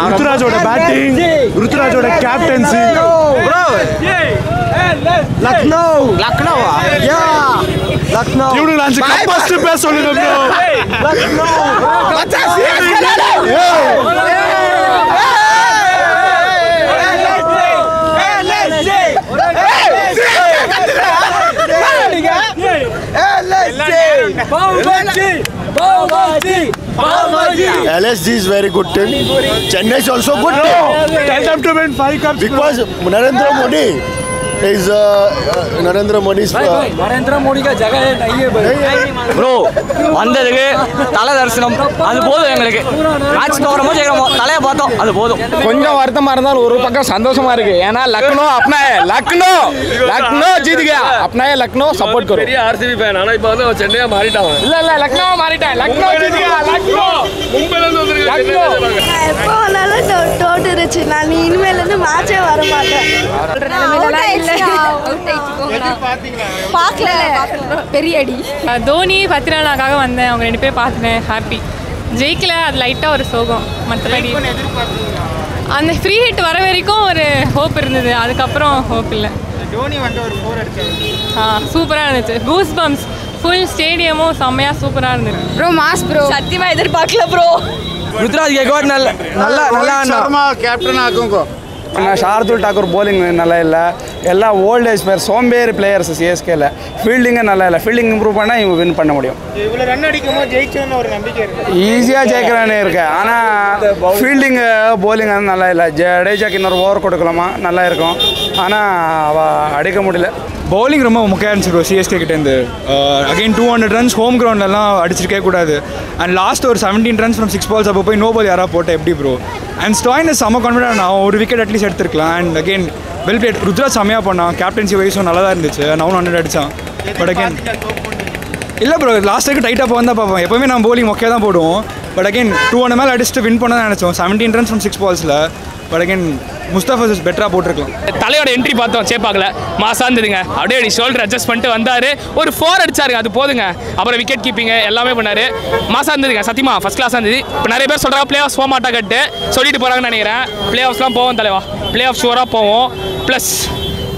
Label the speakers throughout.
Speaker 1: ருத்துராஜோட batting, ருத்துராஜோட captaincy.
Speaker 2: Lucknow. Yeah. Lucknow.
Speaker 1: இவனுக்கு அஞ்சு கப்பாஸ்ட் பேச சொல்லுங்க bro.
Speaker 2: Lucknow. LSG is very good team. Chennai is also good team.
Speaker 1: Tell them to win 5 cups
Speaker 2: Because Narendra Modi is Narendra Modi's
Speaker 3: Narendra Modi का जगह नहीं है bro. வந்ததுக்கு தலை தரிசனம் அது போதும் எங்களுக்கு. மேட்ச் தோறமோ ஜெயிக்கிறோமோ தலையை பார்த்தோம் அது போதும். கொஞ்சம் வருத்தமா இருந்தாலும் ஒரு பக்கம் சந்தோஷமா இருக்கு. ஏன்னா லக்னோ अपना है. लखनऊ जीत गया. अपना है लखनऊ सपोर्ट करो.
Speaker 4: பெரிய ஆர்சிபி ஃபேன். ஆனா இப்போ வந்து சென்னையா மாறிட்டாங்க.
Speaker 3: இல்ல லக்னோ மாறிட்டான். லக்னோ जीत गया. லக்னோ
Speaker 4: மும்பைல இருந்து வந்திருக்காங்க.
Speaker 5: எப்போ வந்தாலும் தோட்டுருச்சு. நான் இனிமேல இருந்து மேட்சே வர மாட்டேன். பெரிய அடி.
Speaker 6: தோனி பத்திரானாக்காக வந்தேன். அவங்க 2 பேர் பார்த்துட்டேன். ஹாப்பி. ஜெயிக்கல, அது லைட்டாக ஒரு சோகம். மற்றபடி அந்த ஃப்ரீ ஹிட் வர வரைக்கும் ஒரு ஹோப் இருந்தது. அதுக்கப்புறம் ஹோப் இல்லை.
Speaker 7: தோனி வந்து ஒரு 4 அடிச்சாரு.
Speaker 6: சூப்பராக இருந்துச்சு. கூஸ் பம்ப்ஸ் ஃபுல் ஸ்டேடியமும் செம்மையாக சூப்பராக இருந்துச்சு.
Speaker 5: Bro mass bro. சத்தியமாக எதிர்பார்க்கல ப்ரோ.
Speaker 3: ருத்ராஜ் கேக்வாட் நல்லா
Speaker 7: शर्मा कैप्टन आगूंगा.
Speaker 8: ಶಾರ್ದುಲ್ ಠಾಕೂರ್ ಬೌಲಿಂಗ್ ನಲ್ಲ ಇಲ್ಲ. ಎಲ್ಲ ಓಲ್ಡ್ ಏಜ್ பிளேயர், சோம்பேறி பிளேயர்ஸ் சிஎஸ்கேல. ஃபீல்டிங்கே நல்லா இல்லை. ஃபீல்டிங் இம்ப்ரூவ் பண்ணால் இவங்க வின் பண்ண முடியும்.
Speaker 7: இவ்வளோ ரன் அடிக்கும்போது ஜெயிச்சோன்னு ஒரு நம்பிக்கை இருக்கு.
Speaker 8: ஈஸியாக ஜெயிக்கிறானே இருக்கு. ஆனால் ஃபீல்டிங் பவுலிங் வந்து நல்லா இல்லை. ஜடேஜாக்கு இன்னொரு ஓவர் கொடுக்கலாமா, நல்லா இருக்கும். ஆனால் அவள் அடிக்க முடியல.
Speaker 9: பவுலிங் ரொம்ப முக்கியம் இருந்துச்சு ப்ரோ சிஎஸ்கே கிட்டேருந்து. அகைன் 200 ரன்ஸ் ஹோம் கிரவுண்ட்லாம் அடிச்சிருக்கே கூடாது. அண்ட் லாஸ்ட் ஒரு 17 ரன்ஸ் ஃப்ரம் 6 balls அப்போ போய் நோ பால் யாராவது போட்டால் எப்படி ப்ரோ? அண்ட் ஸ்டாயின் செம்ம கான்ஃபிடென்ட். அவன் ஒரு விக்கெட் அட்லீஸ்ட் எடுத்துருக்கலாம். And again well played. Ruturaj செம்மையாக பண்ணான். கேப்டன்சி வைஸும் நல்லா தான் இருந்துச்சு. அவனும் 100 அடித்தான். பட் அகைன் இல்லை ப்ரோ, லாஸ்ட் வரைக்கும் டைட்டாக போக தான் பார்ப்போம். எப்போவுமே நான் பவுலிங் மொக்கையாக தான் போடுவோம். பட் அகைன் 200 மேலே அடிச்சுட்டு வின் பண்ண தான் நினச்சோம். 17 runs from 6 balls. But again Mustafiz பெட்டராக போட்டிருக்கலாம்.
Speaker 4: தலையோட என்ட்ரி பார்த்தோம் சேப்பாக்கில். மாசா இருந்ததுங்க. அப்படியே ஷோல்டர் அட்ஜஸ்ட் பண்ணிட்டு வந்தார். ஒரு 4 அடிச்சாருங்க. அது போதுங்க. அப்புறம் விக்கெட் கீப்பிங் எல்லாமே பண்ணார். மாசா இருந்ததுங்க. சத்தியமா ஃபர்ஸ்ட் கிளாஸாக இருந்தது. இப்போ நிறைய பேர் சொல்கிறாங்க பிளே ஆஃப்ஸ் போக மாட்டா கட்டு சொல்லிட்டு போகிறாங்கன்னு நினைக்கிறேன். பிளே ஆஃப்ஸ்லாம் போவோம் தலைவா. பிளே ஆஃப் ஷூராக போவோம். ப்ளஸ்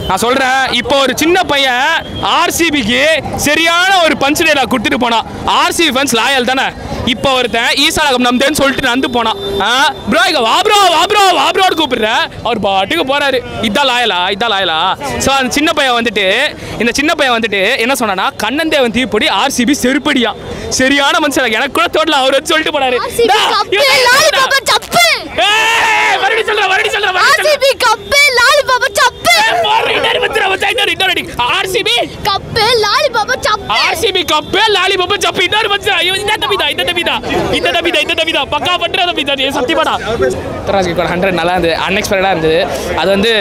Speaker 4: நான் சொல்கிறேன், இப்போ ஒரு சின்ன பையன் ஆர்சிபிக்கு சரியான ஒரு பஞ்ச் டேலாக் கொடுத்துட்டு போனான். ஆர்சிபி ஃபேன்ஸ் லாயல் தானே. இப்போ ஒருத்தன் ஈசாலகம் நம்தேன்னு சொல்லிட்டு நந்து போனான். ப்ரோ இங்கே வாப்ரோடு கூப்பிடுற அவர் பாட்டுக்கு போகிறாரு. இதான் லாயலா. ஸோ அந்த சின்ன பையன் வந்துட்டு என்ன சொன்னான்னா, கண்ணன் தேவன் தீப்பொடி ஆர்சிபி செருப்படியா. சரியான மனுஷன். எனக்கு கூட தோட்டல அவர் வந்து சொல்லிட்டு போனாரு. நல்லா இருந்தது. அன்எக்ஸ்பெக்டடா இருந்தது. அது வந்து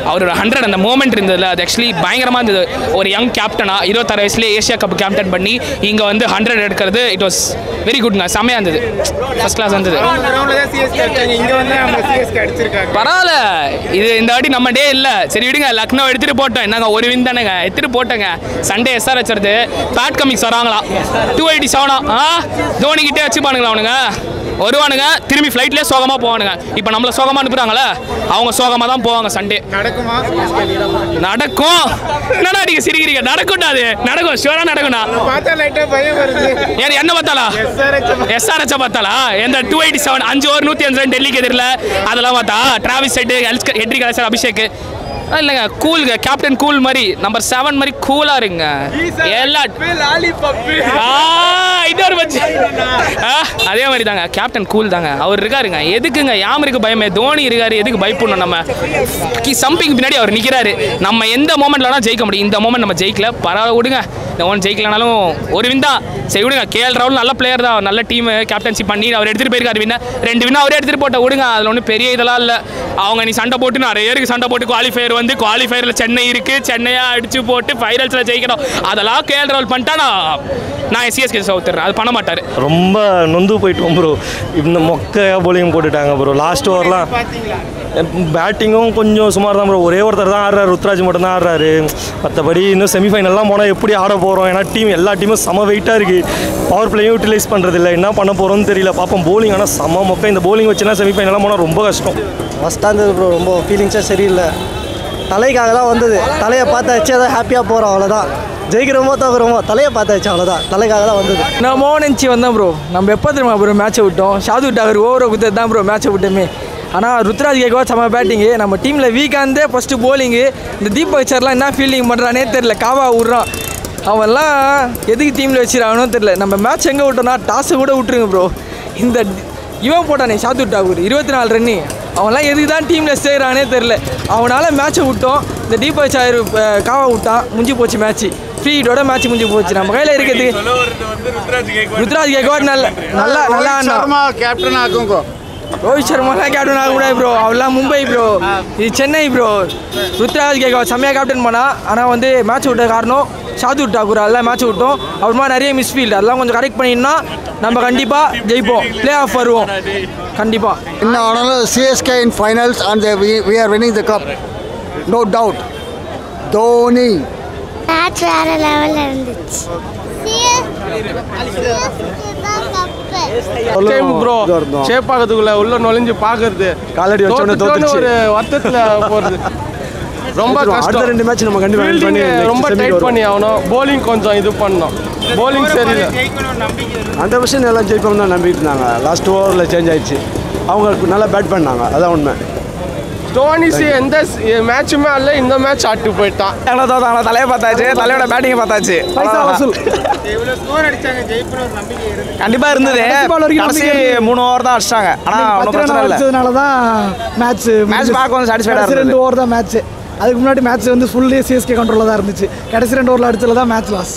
Speaker 4: அவரோட 100 அந்த மோமெண்ட் இருந்ததுல, அது ஆக்சுவலி பயங்கரமா இருந்தது. ஒரு யங் கேப்டனா 26 வயசுல ஏசியா கப் கேப்டன் பண்ணி இங்க வந்து 100 எடுக்கிறது இட் வாஸ் வெரி குட்ங்க. செமையா இருந்தது. ஃபர்ஸ்ட் கிளாஸ் இருந்தது. பரவாயில்ல, இது இந்த வாட்டி நம்ம டே இல்ல. சரி விடுங்க, லக்னோ எடுத்துட்டு போட்டோம். என்னங்க ஒரு வின் தானேங்க, எடுத்துட்டு போட்டோங்க. சண்டே எஸ்ஆர் வச்சிருது பேட் கமிக்ஸ் வராங்களாம். 287 தோனி கிட்டே வச்சுப்பானுங்களா அவனுங்க. வருவானுங்க, திரும்பி ஃப்ளைட்லேயே சோகமாக போவானுங்க. இப்போ நம்மளை சோகமாக அனுப்புகிறாங்களே, அவங்க சோகமாக தான் போவாங்க. சண்டே நடக்கும். என்னடா நீங்கள் சிரிக்கிறீங்க? நடக்கும்டாது, நடக்கும், ஷுவராக நடக்கும்ண்ணா. என்ன பார்த்தாலா? எஸ்ஆர்ஹெச்சை பார்த்தாலா? எந்த 287 5 ஓவர் 105 ரன் டெல்லிக்கு எதிரில் அதெல்லாம் பார்த்தா டிராவிஸ் ஹெட், ஹெட்ரி கலெக்டர், அபிஷேக் இல்லைங்க. கூலுங்க, கேப்டன் கூல் மாதிரி, நம்பர் 7 மாதிரி கூலாக இருங்க. அதே மாதிரி தாங்க கேப்டன் கூல் தாங்க. அவர் இருக்காருங்க. எதுக்குங்க யாமருக்கு பயமே? தோனி இருக்காரு, எதுக்கு பயப்படணும்? நம்ம சம்பிங் பின்னாடி அவர் நிற்கிறாரு. நம்ம எந்த மோமெண்ட்ல வேணா ஜெயிக்க முடியும். இந்த மோமெண்ட் நம்ம ஜெயிக்கல, பரவாயில்ல விடுங்க. இந்த ஒன் ஜெயிக்கலனாலும் ஒரு வின் தான். சரி விடுங்க. கேஎல் ராகுல் நல்ல பிளேயர் தான், நல்ல டீம் கேப்டன்சி பண்ணி அவர் எடுத்துகிட்டு போயிருக்காரு. வின்னர் 2 வின் அவரே எடுத்துகிட்டு போட்ட விடுங்க. அதில் ஒன்றும் பெரிய இதெல்லாம் இல்லை. அவங்க நீ சண்டை போட்டு நிறைய பேருக்கு சண்டை போட்டு குவாலிஃபயர் வந்து குவாலிஃபயரில் சென்னை இருக்குது, சென்னையாக அடித்து போட்டு ஃபைனல்ஸில் ஜெயிக்கணும், அதெல்லாம் கேஎல் ராகுல் பண்ணிட்டா நான் சிஎஸ்கே சவுத்துறேன். அது பண்ண மாட்டார்.
Speaker 10: ரொம்ப நொந்து போயிட்டோம் ப்ரோ. இந்த மொக்கையாக போலிங் போட்டுட்டாங்க ப்ரோ. லாஸ்ட் ஓவர்லாம் பேட்டிங்கும் கொஞ்சம் சுமார் தான் ப்ரோ. ஒரே ஒருத்தர் தான் ஆடுறாரு, ருத்ராஜ் மட்டும் தான் ஆடுறாரு. மற்றபடி இன்னும் செமிஃபைனல்லாம் போனால் எப்படி ஆட போகிறோம்? ஏன்னா எல்லா டீமும் செம வெயிட்டாக இருக்குது. பவர் பிளேயும் யூட்டிலைஸ் பண்ணுறதில்ல. என்ன பண்ண போகிறோம்னு தெரியல. பார்ப்போம். போலிங் ஆனால் செம மொக்கை. இந்த போலிங் வச்சுன்னா செமிஃபைனல்லாம் போனால் ரொம்ப கஷ்டம்.
Speaker 11: ஃபஸ்ட்டாக இருந்தது ப்ரோ. ரொம்ப ஃபீலிங்ஸாக சரியில்லை. தலைக்காக தான் வந்தது. தலையை பார்த்து வச்சு அதை ஹாப்பியாக போகிறோம், அவ்வளோதான். ஜெயிக்கிறோமோ தோக்குறோமோ தலையை பார்த்து வச்சு, அவ்வளோதான். தலைக்காக தான் வந்தது.
Speaker 12: நான் நினச்சி வந்தேன் ப்ரோ. நம்ம எப்போ தெரியுமா ப்ரோ மேட்சை விட்டோம்? ஷாது டாகர் ஓவரை குத்துறது தான் ப்ரோ மேட்சை விட்டோமே. ஆனால் ருத்ராஜ் கேக்வா செம்ம பேட்டிங்கு. நம்ம டீமில் வீக்காந்தே ஃபஸ்ட்டு போலிங்கு. இந்த தீபக் சர்லாம் என்ன ஃபீல்டிங் பண்ணுறானே தெரில. காவா விட்றான். அவன்லாம் எதுக்கு டீமில் வச்சுருக்கானோ தெரில. நம்ம மேட்ச் எங்கே விட்டோம்னா டாஸை கூட விட்டுருங்க ப்ரோ. இந்த இவன் போட்டானே ஷாது டாகூர் 24 ரன்னு. அவன்லாம் எதுக்கு தான் டீமில் செய்கிறானே தெரில. அவனால் மேட்ச்சை விட்டோம். இந்த தீபக் சார் காவா விட்டான். முடிஞ்சு போச்சு மேட்ச்சு. ஃப்ரீ ஹிட்டோட மேட்ச் முடிஞ்சு போச்சு. நம்ம கையில் இருக்கிறது ருத்ராஜ் கேக்வா நல்லா
Speaker 7: கேப்டன் ஆக்குங்கோ.
Speaker 12: ரோஹித் சர்மாலாம் கேப்டன் ஆகக்கூடாது ப்ரோ. அவெல்லாம் மும்பை ப்ரோ, இது சென்னை ப்ரோ. ருத்ராஜ் கேக்வா செம்மையாக கேப்டன் பண்ணா. ஆனால் வந்து மேட்ச் விட்ட காரணம் ஷாது டாகூர். அதெல்லாம் மேட்ச் விட்டோம். அப்புறமா நிறைய மிஸ்ஃபீல்டு அதெல்லாம் கொஞ்சம் கரெக்ட் பண்ணினா நம்ம கண்டிப்பாக ஜெயிப்போம். பிளே ஆஃப் வருவோம் கண்டிப்பாக.
Speaker 13: என்ன ஆனாலும் CSK in finals and we are winning the cup. No doubt. Dhoni
Speaker 5: match வேற லெவல்ல இருந்துச்சு.
Speaker 3: ப்ரோ சேப்பாக்கத்துக்குள்ள உள்ள நுழைஞ்சு பார்க்கறது
Speaker 1: காலடி வச்சோன்னு தோத்துச்சு.
Speaker 3: ஒரு வருத்தத்தில் போகிறது ரொம்ப கஷ்டம்.
Speaker 1: அடுத்த 2 மேட்ச் நம்ம கண்டிப்பாக வின் பண்ணி
Speaker 3: ரொம்ப டைட் பண்ணி ஆகணும். போலிங் கொஞ்சம் இது பண்ணோம். போலிங் சரியில்லை.
Speaker 1: அந்த விஷயம் எல்லாம் ஜெயிப்போம் தான் நம்பிட்டு இருந்தாங்க. லாஸ்ட் ஓவரில் சேஞ்ச் ஆயிடுச்சு. அவங்க நல்லா பேட் பண்ணாங்க, அதான் உண்மை.
Speaker 3: தோனிசி எந்த மேட்சுமே அல்ல, இந்த மேட்ச் ஆட்டு போயிட்டான்.
Speaker 12: தலையை பார்த்தாச்சு, தலையோட பேட்டிங்கை பார்த்தாச்சு. கண்டிப்பாக இருந்தது. கடைசி 3 ஓவர் தான் அடிச்சாங்க. ஆனால் ஒன்றும் பிரச்சனை இல்லை. மேட்ச் பார்க்க வந்து சாட்டிஸ்ஃபைடாக இருந்தது.
Speaker 11: 2 ஓவர் தான் மேட்ச். அதுக்கு முன்னாடி மேட்ச் வந்து ஃபுல்லி சிஎஸ்கே கண்ட்ரோலில் தான் இருந்துச்சு. கடைசி 2 ஓவரில் அடிச்சதில் தான் மேட்ச் லாஸ்.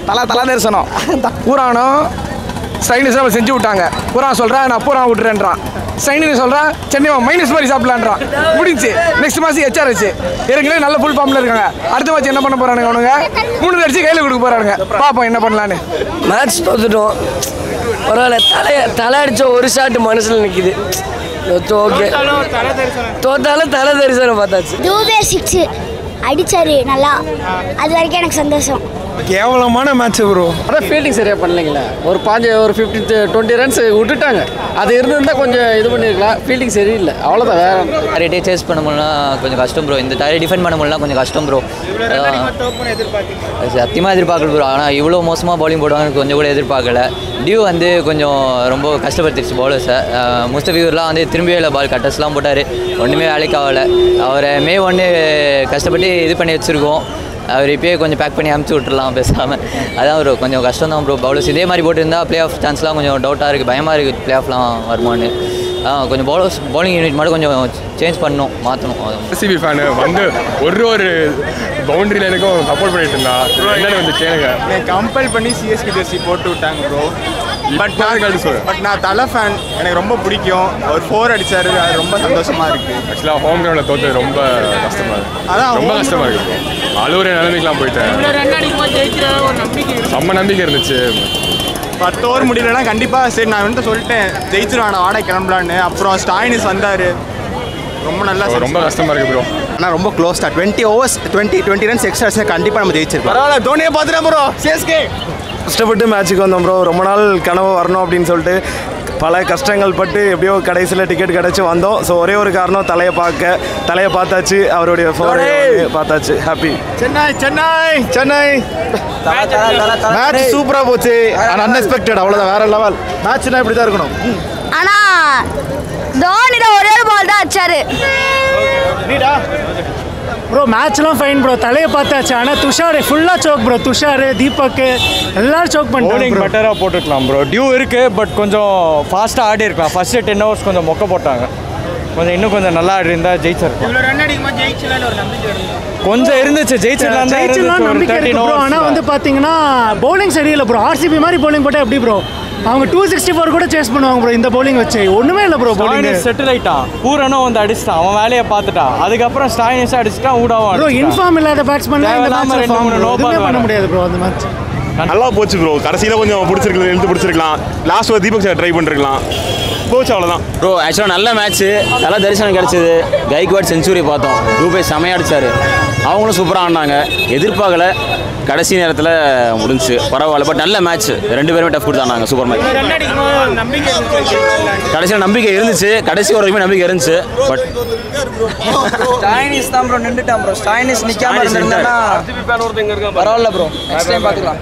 Speaker 12: தலை தரிசனம் பூரானும் ஸ்டைலிஷாக நம்ம செஞ்சு விட்டாங்க. பூரா சொல்கிறேன் நான் பூரா விட்டுறேன்றான். ஸ்டைலிஷ் சொல்கிறேன் சென்னை மைனஸ் மாதிரி சாப்பிடலான்றான். முடிஞ்சு நெக்ஸ்ட் மேட்ச் ஹெச்ஆர்ஹெச் ஏற்கனவே நல்ல ஃபுல் ஃபார்மில் இருக்காங்க. அடுத்த மேட்ச் என்ன பண்ண போகிறானுங்க? அவனுங்க 3 அடிச்சு கையில் கொடுக்க போகிறானுங்க. பார்ப்போம் என்ன பண்ணலான்னு.
Speaker 14: மேட்ச் தோத்துட்டோம். பரவாயில்ல. தலை அடித்த ஒரு ஷாட் மனசில் நிற்கிது. ஓகே தோத்தாலும் தலை தரிசனம் பார்த்தாச்சு.
Speaker 5: தூபே 6 அடிச்சாரு நல்லா. அது வரைக்கும் எனக்கு சந்தோஷம்.
Speaker 3: கேவலமான மேட்ச் ப்ரோ.
Speaker 12: அதான் ஃபீல்டிங் சரியாக பண்ணலைங்களா? ஒரு 15-20 ரன்ஸ் விட்டுட்டாங்க. அது இருந்திருந்தால் கொஞ்சம் இது பண்ணியிருக்கலாம். ஃபீல்டிங் சரியில்லை, அவ்வளோதான். வேற
Speaker 15: நிறைய சேஸ் பண்ண முடியல, கொஞ்சம் கஷ்டம் ப்ரோ. இந்த டயரை டிஃபெண்ட் பண்ண முடியல, கொஞ்சம் கஷ்டம் ப்ரோ. சத்தியமாக எதிர்பார்க்கல ப்ரோ. ஆனால் இவ்வளோ மோசமாக பவுலிங் போடுவாங்கன்னு கொஞ்சம் கூட எதிர்பார்க்கல. டியூ வந்து கொஞ்சம் ரொம்ப கஷ்டப்படுத்திடுச்சு பவுலர்ஸை. முஸ்தபியூர்லாம் வந்து திரும்பியே பால் கட்டர்ஸ்லாம் போட்டார். ஒன்றுமே வேலைக்கு ஆகலை. அவரை மே 1 கஷ்டப்பட்டு இது பண்ணி வச்சுருக்கோம். அவர் இப்போயே கொஞ்சம் பேக் பண்ணி அமுச்சு விட்டுறலாம் பேசாமல். அதான் ப்ரோ கொஞ்சம் கஷ்டம் தான் ப்ரோ. பவுலர்ஸ் இதே மாதிரி போட்டுருந்தா ப்ளே ஆஃப் சான்ஸ்லாம் கொஞ்சம் டவுட்டாக இருக்குது. பயமாக இருக்குது ப்ளே ஆஃப்லாம் வருமானு. கொஞ்சம் பவுலிங் யூனிட் மட்டும் கொஞ்சம் சேஞ்ச் பண்ணணும், மாற்றணும்.
Speaker 16: சிபி ஃபேனு வந்து ஒரு பவுண்டரியில் எனக்கும் சப்போர்ட் பண்ணிட்டு இருந்தா என்னென்னு வந்து கேளுங்க.
Speaker 7: கம்பல் பண்ணி சிஎஸ்கே ஜெர்சி போட்டு விட்டாங்க ப்ரோ. பட் நான் தலை ஃபேன். எனக்கு ரொம்ப பிடிக்கும். ஒரு 4 அடிச்சாரு. அது ரொம்ப சந்தோஷமா இருக்கு.
Speaker 16: ஆக்சுவலாக ஹோம் கிரவுண்டில் தோற்றது ரொம்ப கஷ்டமாக இருக்குது.
Speaker 7: அதான்
Speaker 16: ரொம்ப கஷ்டமாக இருக்குது. அழுவுற நிலைமைக்கெலாம் போயிட்டேன். செம்ம நம்பிக்கை இருந்துச்சு.
Speaker 7: 10 ஓவர் முடியலன்னா கண்டிப்பாக சரி நான் வந்து சொல்லிட்டேன் ஜெயிச்சிருவான் வாடகை கிளம்பலான்னு. அப்புறம் ஸ்டாயினிஸ் வந்தார். ரொம்ப
Speaker 16: கஷ்டமாக இருக்குது ப்ரோ.
Speaker 17: ஆனால் ரொம்ப க்ளோஸ் தான். 20 ரன்ஸ் எக்ஸ்ட்ரா அடிச்சா கண்டிப்பாக நம்ம ஜெயிச்சிருக்கோம்.
Speaker 7: பரவாயில்ல. தோனியை பார்த்துட்டேன் ப்ரோ. சிஎஸ்கே
Speaker 1: கஷ்டப்பட்டு மேட்ச்சுக்கு வந்தோம் ப்ரோ. ரொம்ப நாள் கனவு வரணும் அப்படின்னு சொல்லிட்டு பல கஷ்டங்கள் பட்டு எப்படியோ கடைசியில் டிக்கெட் கிடச்சி வந்தோம். ஸோ ஒரே ஒரு காரணம் தலையை பார்த்தாச்சு. அவருடைய பார்த்தாச்சு. ஹாப்பி.
Speaker 7: சென்னை மேட்ச் சூப்பராக போச்சு. அன்எக்ஸ்பெக்டட், அவ்வளோதான். வேற லெவல் மேட்ச்னா இப்படி தான் இருக்கணும்.
Speaker 5: ஆனால் தோனி தான் ஒரே பால் தான் அடிச்சாரு.
Speaker 18: ப்ரோ மேட்ச்லாம் ஃபைன் ப்ரோ. தலையை பார்த்தாச்சு. ஆனால் துஷார் ஃபுல்லாக சோக் ப்ரோ. துஷார், தீபக் எல்லாரும் சோக்
Speaker 9: பண்ணிட்டாங்க. பெட்டராக போட்டுக்கலாம் ப்ரோ. டியூ இருக்குது, பட் கொஞ்சம் ஃபாஸ்ட்டாக ஆடி இருக்கலாம். ஃபஸ்ட்டு 10 ஹவர்ஸ் கொஞ்சம் மொக்க போட்டாங்க. இன்னும் கொஞ்சம் நல்லா ஆடி இருந்தால் ஜெயிச்சிருக்கோம். கொஞ்சம் இருந்துச்சு
Speaker 18: ஜெயிச்சிடலாம் நம்பிக்கை இருக்கு ப்ரோ. ஆனால் வந்து பார்த்தீங்கன்னா பவுலிங் சரியில்லை ப்ரோ. ஆர்சிபி மாதிரி பவுலிங் போட்டால் எப்படி ப்ரோ? அவங்க 264 கூட சேஸ் பண்ணுவாங்க ப்ரோ. இந்த பவுலிங் வச்சு ஒன்றுமே இல்லை ப்ரோ. பவுலிங்
Speaker 9: செட்டில் ஆகிட்டான், பூரனும் வந்து அடிச்சிட்டான், அவன் வேலையை பார்த்துட்டான். அதுக்கப்புறம் ஸ்டாயினிஸாக அடிச்சிட்டான், ஊடாவும்
Speaker 18: ப்ரோ. இன்ஃபார்ம் இல்லாத பேட்ஸ்மேன் பண்ண முடியாது ப்ரோ அந்த மேட்ச்.
Speaker 19: நல்லா போச்சு ப்ரோ. கடைசியில் கொஞ்சம் பிடிச்சிருக்கலாம், எழுத்து பிடிச்சிருக்கலாம். லாஸ்ட் ஒரு தீபக் சார் ட்ரை பண்ணிருக்கலாம், போச்சு அவ்வளோதான்
Speaker 3: ப்ரோ. ஆக்சுவலாக நல்ல மேட்ச்சு, நல்ல தரிசனம் கிடச்சிது. கைக்வாட் செஞ்சுரி பார்த்தோம், ரூபே செமையாக அடிச்சார். அவங்களும் சூப்பராக ஆடினாங்க, எதிர்பார்க்கல. கடைசி நேரத்தில் முடிஞ்சு பரவாயில்ல. பட் நல்ல மேட்ச், 2 பேருமே டஃப் கொடுத்தாங்க, சூப்பர் மேட்ச். கடைசியில் நம்பிக்கை இருந்துச்சு, கடைசி ஒரு வரைக்கும் நம்பிக்கை இருந்துச்சு. பட்
Speaker 12: ஸ்டாயினிஸ் தான் ப்ரோ நின்றுட்டான் ப்ரோ. ஸ்டாயினிஸ் நிற்காம இருந்தா பரவாயில்ல ப்ரோ. நெக்ஸ்ட் டைம் பார்த்துக்கலாம்.